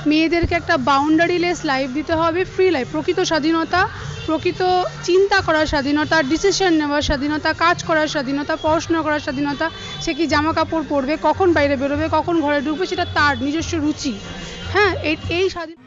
মেয়েদেরকে একটা boundaryless life দিতে হবে, ফ্রি লাইফ, প্রকৃত স্বাধীনতা, প্রকৃত চিন্তা করার স্বাধীনতা, ডিসিশন নেওয়ার স্বাধীনতা, কাজ করার স্বাধীনতা, পড়াশোনা করার স্বাধীনতা। সে কি জামা কাপড় পরবে, কখন বাইরে বেরোবে, কখন ঘরে ঢুকবে, সেটা তার নিজস্ব রুচি। হ্যাঁ, এই স্বাধীন।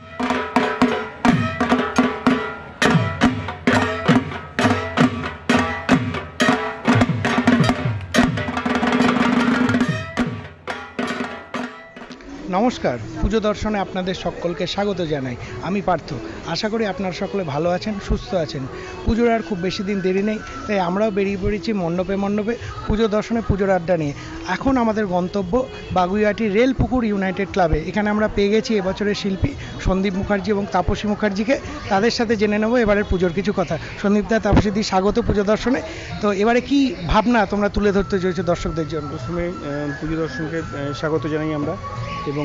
নমস্কার, পুজো দর্শনে আপনাদের সকলকে স্বাগত জানাই। আমি পার্থ। আশা করি আপনারা সকলে ভালো আছেন, সুস্থ আছেন। পুজোর আর খুব বেশি দিন দেরি নেই, তাই আমরাও বেরিয়ে পড়েছি মণ্ডপে মণ্ডপে পুজো দর্শনে, পুজোর আড্ডা নিয়ে। এখন আমাদের গন্তব্য বাগুইআটি রেলপুকুর ইউনাইটেড ক্লাবে। এখানে আমরা পেয়ে গেছি এবছরের শিল্পী সন্দীপ মুখার্জি এবং তাপসী মুখার্জিকে। তাদের সাথে জেনে নেবো এবারের পুজোর কিছু কথা। সন্দীপদা, তাপসীদি, স্বাগত পুজো দর্শনে। তো এবারে কি ভাবনা তোমরা তুলে ধরতে চলেছো দর্শকদের জন্য? প্রথমে পুজো দর্শনকে স্বাগত জানাই আমরা, এবং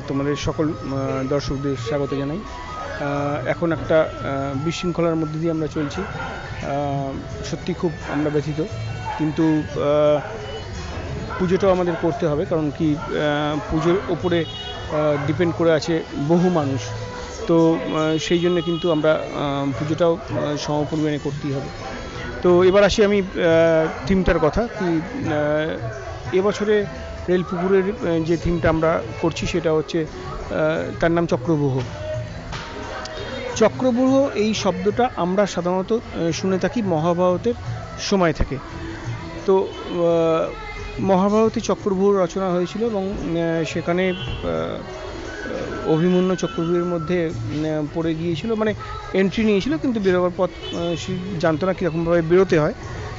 তোমাদের সকল দর্শকদের স্বাগত জানাই। এখন একটা বিশৃঙ্খলার মধ্যে দিয়ে আমরা চলছি, সত্যি খুব আমরা ব্যথিত, কিন্তু পুজোটাও আমাদের করতে হবে। কারণ কি, পুজোর ওপরে ডিপেন্ড করে আছে বহু মানুষ, তো সেই জন্য কিন্তু আমরা পুজোটাও সমপরিমাণে করতেই হবে। তো এবার আসি আমি থিমটার কথা। কি এবছরে রেলপুকুরের যে থিমটা আমরা করছি সেটা হচ্ছে, তার নাম চক্রব্যূহ। চক্রব্যূহ এই শব্দটা আমরা সাধারণত শুনে থাকি মহাভারতের সময় থেকে। তো মহাভারতে চক্রব্যূহ রচনা হয়েছিল, এবং সেখানে অভিমন্যু চক্রব্যূহের মধ্যে পড়ে গিয়েছিল, মানে এন্ট্রি নিয়েছিল, কিন্তু বেরোবার পথ জানতো না কীরকমভাবে বেরোতে হয়।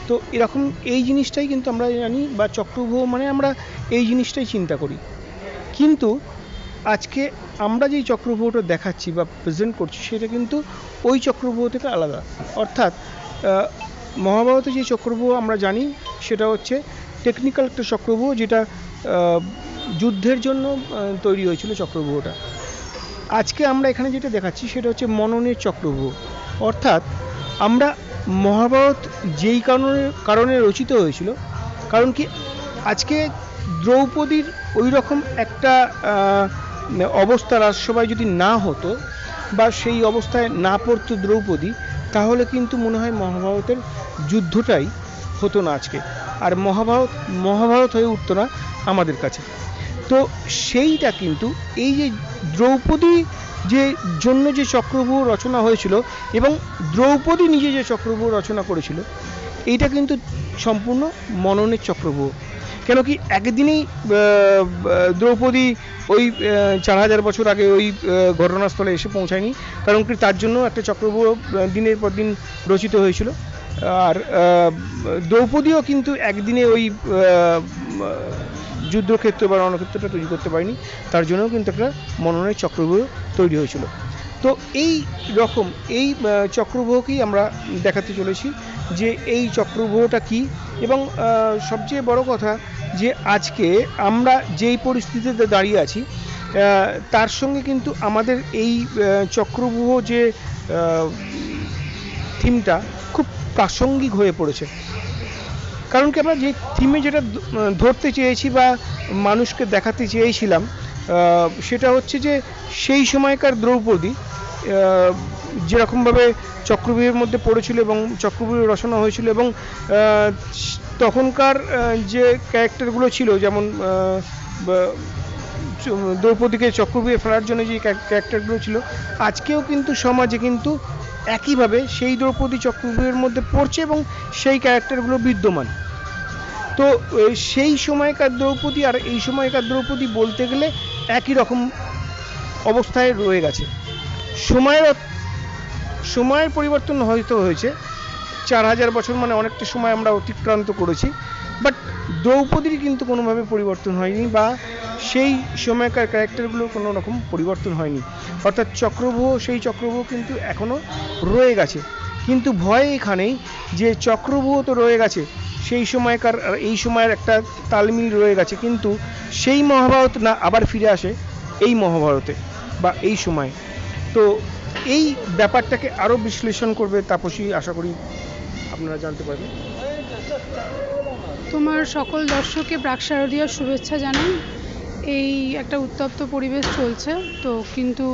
তো এরকম এই জিনিসটাই কিন্তু আমরা জানি, বা চক্রব্যূহ মানে আমরা এই জিনিসটাই চিন্তা করি। কিন্তু আজকে আমরা যেই চক্রব্যূহটা দেখাচ্ছি বা প্রেজেন্ট করছি সেটা কিন্তু ওই চক্রব্যূহ থেকে আলাদা। অর্থাৎ মহাভারতে যে চক্রব্যূহ আমরা জানি সেটা হচ্ছে টেকনিক্যাল একটা চক্রব্যূহ, যেটা যুদ্ধের জন্য তৈরি হয়েছিল চক্রব্যূহটা। আজকে আমরা এখানে যেটা দেখাচ্ছি সেটা হচ্ছে মননের চক্রব্যূহ। অর্থাৎ আমরা মহাভারত যেই কারণে রচিত হয়েছিল, কারণ কি আজকে দ্রৌপদীর ওই রকম একটা অবস্থা রাজসভায় যদি না হতো, বা সেই অবস্থায় না পড়তো দ্রৌপদী, তাহলে কিন্তু মনে হয় মহাভারতের যুদ্ধটাই হতো না আজকে, আর মহাভারত হয়ে উঠতো না আমাদের কাছে। তো সেইটা কিন্তু এই যে দ্রৌপদী যে জন্য যে চক্রব্যূহ রচনা হয়েছিল, এবং দ্রৌপদী নিজে যে চক্রব্যূহ রচনা করেছিল, এইটা কিন্তু সম্পূর্ণ মননের চক্রব্যূহ। কেন কি একদিনেই দ্রৌপদী ওই 4000 বছর আগে ওই ঘটনাস্থলে এসে পৌঁছায়নি, কারণ কি তার জন্য একটা চক্রব্যূহ দিনের পর দিন রচিত হয়েছিল। আর দ্রৌপদীও কিন্তু একদিনে ওই যুদ্ধক্ষেত্র বা রণক্ষেত্রটা তৈরি করতে পারেনি, তার জন্যও কিন্তু একটা মননের চক্রব্যূহ তৈরি হয়েছিল। তো এই রকম এই চক্রব্যূহকেই আমরা দেখাতে চলেছি যে এই চক্রব্যূহটা কী। এবং সবচেয়ে বড় কথা যে আজকে আমরা যেই পরিস্থিতিতে দাঁড়িয়ে আছি, তার সঙ্গে কিন্তু আমাদের এই চক্রব্যূহ যে থিমটা খুব প্রাসঙ্গিক হয়ে পড়েছে। কারণ কি আমরা যে থিমে যেটা ধরতে চেয়েছি বা মানুষকে দেখাতে চেয়েছিলাম, সেটা হচ্ছে যে সেই সময়কার দ্রৌপদী যেরকমভাবে চক্রব্যূহের মধ্যে পড়েছিল এবং চক্রব্যূহ রচনা হয়েছিল, এবং তখনকার যে ক্যারেক্টারগুলো ছিল, যেমন দ্রৌপদীকে চক্রব্যূহে ফেলার জন্য যে ক্যারেক্টারগুলো ছিল, আজকেও কিন্তু সমাজে কিন্তু একইভাবে সেই দ্রৌপদী চক্রব্যূহের মধ্যে পড়ছে এবং সেই ক্যারেক্টারগুলো বিদ্যমান। তো সেই সময়কার দ্রৌপদী আর এই সময়কার দ্রৌপদী বলতে গেলে একই রকম অবস্থায় রয়ে গেছে। সময়ের পরিবর্তন হয়তো হয়েছে, 4000 বছর মানে অনেকটা সময় আমরা অতিক্রান্ত করেছি, বাট দ্রৌপদীর কিন্তু কোনোভাবে পরিবর্তন হয়নি, বা সেই সময়কার ক্যারেক্টারগুলোর কোনো রকম পরিবর্তন হয়নি। অর্থাৎ সেই চক্রব্যূহ কিন্তু এখনও রয়ে গেছে। কিন্তু ভয় এখানেই যে চক্রব্যূহ তো রয়ে গেছে, সেই সময়কার আর এই সময়ের একটা তালমিল রয়ে গেছে, কিন্তু সেই মহাভারত না আবার ফিরে আসে এই মহাভারতে বা এই সময়। তো এই ব্যাপারটাকে আরও বিশ্লেষণ করবে তাপসী, আশা করি আপনারা জানতে পারবেন। তোমার সকল দর্শককে প্রাক শারদীয়ার শুভেচ্ছা জানাই। এই একটা উত্তপ্ত পরিবেশ চলছে তো, কিন্তু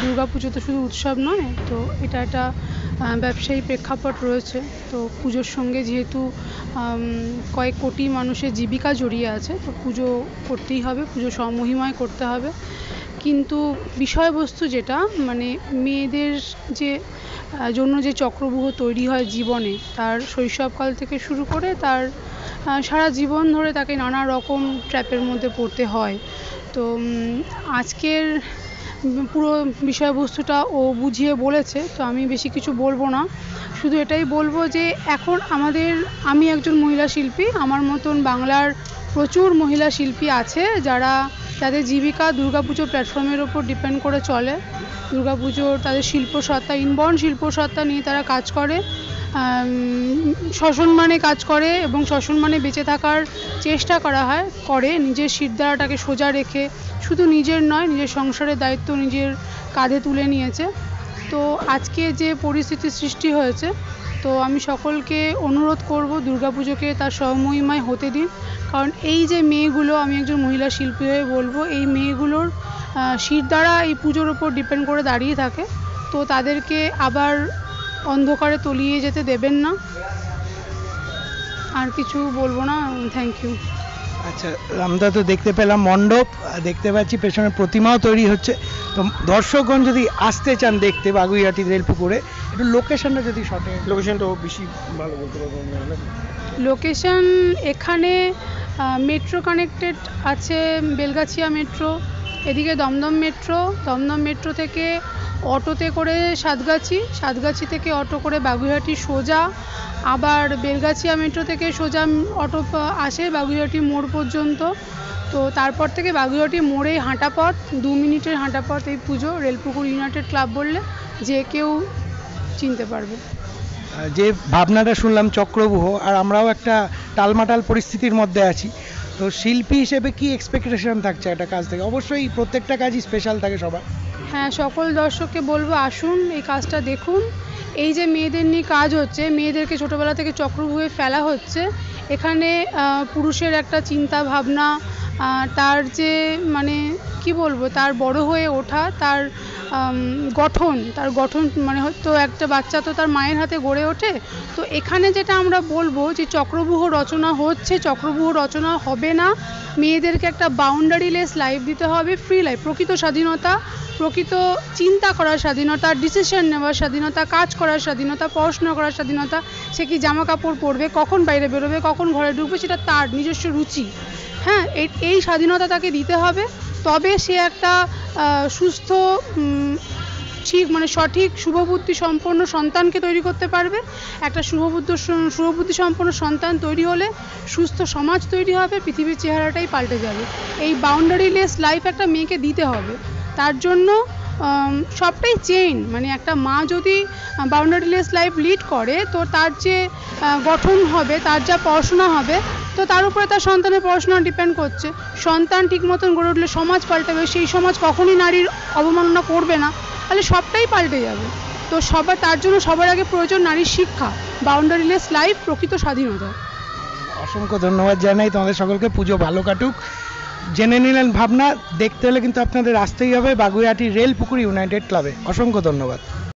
দুর্গাপুজো তো শুধু উৎসব নয়, তো এটা একটা ব্যবসায়ী প্রেক্ষাপট রয়েছে। তো পুজোর সঙ্গে যেহেতু কয়েক কোটি মানুষের জীবিকা জড়িয়ে আছে, তো পুজো করতেই হবে, পুজো স্বমহিমায় করতে হবে। কিন্তু বিষয়বস্তু যেটা মানে মেয়েদের যে জন্য যে চক্রব্যূহ তৈরি হয় জীবনে, তার শৈশবকাল থেকে শুরু করে তার সারা জীবন ধরে তাকে নানা রকম ট্র্যাপের মধ্যে পড়তে হয়। তো আজকের পুরো বিষয়বস্তুটা ও বুঝিয়ে বলেছে, তো আমি বেশি কিছু বলবো না, শুধু এটাই বলবো যে এখন আমি একজন মহিলা শিল্পী, আমার মতন বাংলার প্রচুর মহিলা শিল্পী আছে যারা তাদের জীবিকা দুর্গাপুজো প্ল্যাটফর্মের ওপর ডিপেন্ড করে চলে। দুর্গাপুজোর তাদের শিল্পসত্তা, ইনবর্ন শিল্পসত্তা নিয়ে তারা কাজ করে, সসম্মানে কাজ করে এবং সসম্মানে বেঁচে থাকার চেষ্টা করে নিজের শিরদাঁড়াটাকে সোজা রেখে, শুধু নিজের নয়, নিজের সংসারের দায়িত্ব নিজের কাঁধে তুলে নিয়েছে। তো আজকে যে পরিস্থিতির সৃষ্টি হয়েছে, তো আমি সকলকে অনুরোধ করব দুর্গাপুজোকে তার স্বমহিমায় হতে দিন। কারণ এই যে মেয়েগুলো, আমি একজন মহিলা শিল্পী হয়ে বলবো, এই মেয়েগুলোর শিরদাঁড়া এই পুজোর ওপর ডিপেন্ড করে দাঁড়িয়ে থাকে, তো তাদেরকে আবার অন্ধকারে তলিয়ে যেতে দেবেন না। আর কিছু বলবো না, থ্যাংক ইউ। আচ্ছা, আমরা তো দেখতে পেলাম মণ্ডপ, দেখতে পাচ্ছি পেছনে প্রতিমাও তৈরি হচ্ছে। তো দর্শকগণ যদি আসতে চান দেখতে বাগুইআটি রেলপুকুরে, একটু লোকেশনটা যদি সঠিক। লোকেশনটাও বেশি ভালো বলতে পারবো না। লোকেশন এখানে মেট্রো কানেক্টেড আছে, বেলগাছিয়া মেট্রো, এদিকে দমদম মেট্রো থেকে অটোতে করে সাতগাছি থেকে অটো করে বাগুইআটি সোজা, আবার বেলগাছিয়া মেট্রো থেকে সোজা অটো আসে বাগুইআটি মোড় পর্যন্ত। তো তারপর থেকে বাগুইআটি মোড়েই হাঁটা পথ, 2 মিনিটের হাঁটা পথ এই পুজো। রেলপুকুর ইউনাইটেড ক্লাব বললে যে কেউ চিনতে পারবে। যে ভাবনাটা শুনলাম চক্রব্যূহ, আর আমরাও একটা টালমাটাল পরিস্থিতির মধ্যে আছি, তো শিল্পী হিসেবে কি এক্সপেকটেশন থাকছে একটা কাজ থেকে? অবশ্যই প্রত্যেকটা কাজই স্পেশাল থাকে সবার। হ্যাঁ, সকল দর্শককে বলবো আসুন, এই কাজটা দেখুন। এই যে মেয়েদের নিয়ে কাজ হচ্ছে, মেয়েদেরকে ছোটোবেলা থেকে চক্রব্যূহে ফেলা হচ্ছে, এখানে পুরুষের একটা চিন্তা ভাবনা, তার যে মানে কি বলবো, তার বড় হয়ে ওঠা, তার গঠন মানে হয়তো একটা বাচ্চা তো তার মায়ের হাতে গড়ে ওঠে। তো এখানে যেটা আমরা বলবো যে চক্রব্যূহ রচনা হচ্ছে, চক্রব্যূহ রচনা হবে না, মেয়েদেরকে একটা বাউন্ডারিলেস লাইফ দিতে হবে, ফ্রি লাইফ, প্রকৃত স্বাধীনতা, প্রকৃত চিন্তা করার স্বাধীনতা, ডিসিশন নেওয়ার স্বাধীনতা, কাজ করার স্বাধীনতা, পড়াশোনা করার স্বাধীনতা। সে কি জামা কাপড় পরবে, কখন বাইরে বেরোবে, কখন ঘরে ঢুকবে, সেটা তার নিজস্ব রুচি। হ্যাঁ, এই স্বাধীনতা তাকে দিতে হবে, তবে সে একটা সুস্থ, ঠিক মানে সঠিক শুভবুদ্ধি সম্পন্ন সন্তানকে তৈরি করতে পারবে। একটা শুভবুদ্ধি সম্পন্ন সন্তান তৈরি হলে সুস্থ সমাজ তৈরি হবে, পৃথিবীর চেহারাটাই পাল্টে যাবে। এই বাউন্ডারিলেস লাইফ একটা মেয়েকে দিতে হবে। তার জন্য সবটাই চেইন, মানে একটা মা যদি বাউন্ডারিলেস লাইফ লিড করে, তো তার যে গঠন হবে, তার যা পড়াশোনা হবে, তো তার উপরে তার সন্তানের পড়াশোনা ডিপেন্ড করছে। সন্তান ঠিক মতন গড়ে উঠলে সমাজ পাল্টাবে, সেই সমাজ কখনই নারীর অবমাননা করবে না, তাহলে সবটাই পাল্টে যাবে। তো তার জন্য সবার আগে প্রয়োজন নারীর শিক্ষা, বাউন্ডারিলেস লাইফ, প্রকৃত স্বাধীনতা। অসংখ্য ধন্যবাদ জানাই তোমাদের সকলকে। পুজো ভালো কাটুক। জেনে নিলেন ভাবনা, দেখতে হলে কিন্তু আপনাদের আসতেই হবে বাগুইআটি রেলপুকুর ইউনাইটেড ক্লাবে। অসংখ্য ধন্যবাদ।